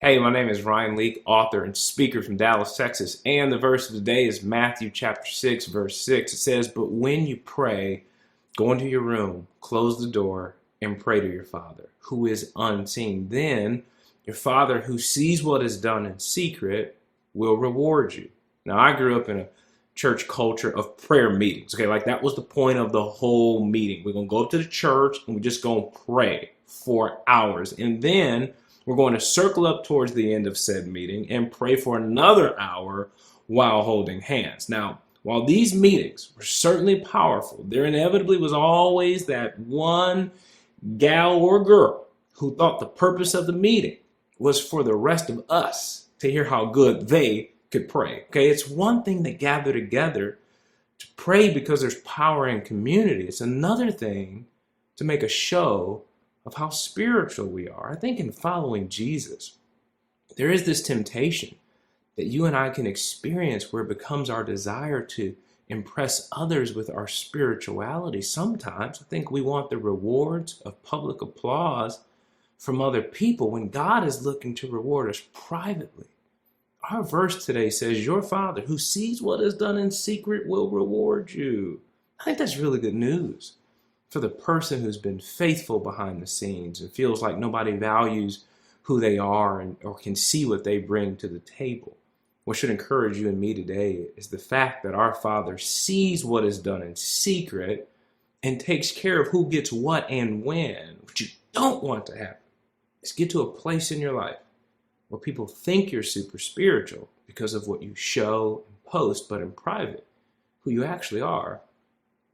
Hey, my name is Ryan Leak, author and speaker from Dallas, Texas, and the verse of the day is Matthew chapter 6, verse 6. It says, "But when you pray, go into your room, close the door, and pray to your Father, who is unseen. Then your Father who sees what is done in secret will reward you." Now, I grew up in a church culture of prayer meetings. Okay, like that was the point of the whole meeting. We're going to go up to the church and we're just going to pray for hours. And then we're going to circle up towards the end of said meeting and pray for another hour while holding hands. Now, while these meetings were certainly powerful, there inevitably was always that one gal or girl who thought the purpose of the meeting was for the rest of us to hear how good they could pray. Okay, it's one thing to gather together to pray because there's power in community. It's another thing to make a show of how spiritual we are. I think in following Jesus, there is this temptation that you and I can experience where it becomes our desire to impress others with our spirituality. Sometimes I think we want the rewards of public applause from other people when God is looking to reward us privately. Our verse today says, "Your Father who sees what is done in secret will reward you." I think that's really good news for the person who's been faithful behind the scenes and feels like nobody values who they are or can see what they bring to the table. What should encourage you and me today is the fact that our Father sees what is done in secret and takes care of who gets what and when. What you don't want to happen is get to a place in your life where people think you're super spiritual because of what you show and post, but in private, who you actually are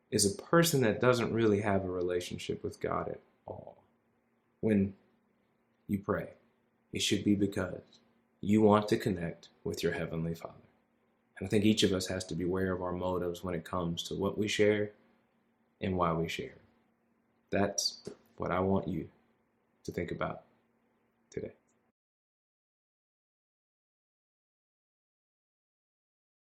is a person that doesn't really have a relationship with God at all. When you pray, it should be because you want to connect with your Heavenly Father. And I think each of us has to be aware of our motives when it comes to what we share and why we share. That's what I want you to think about today.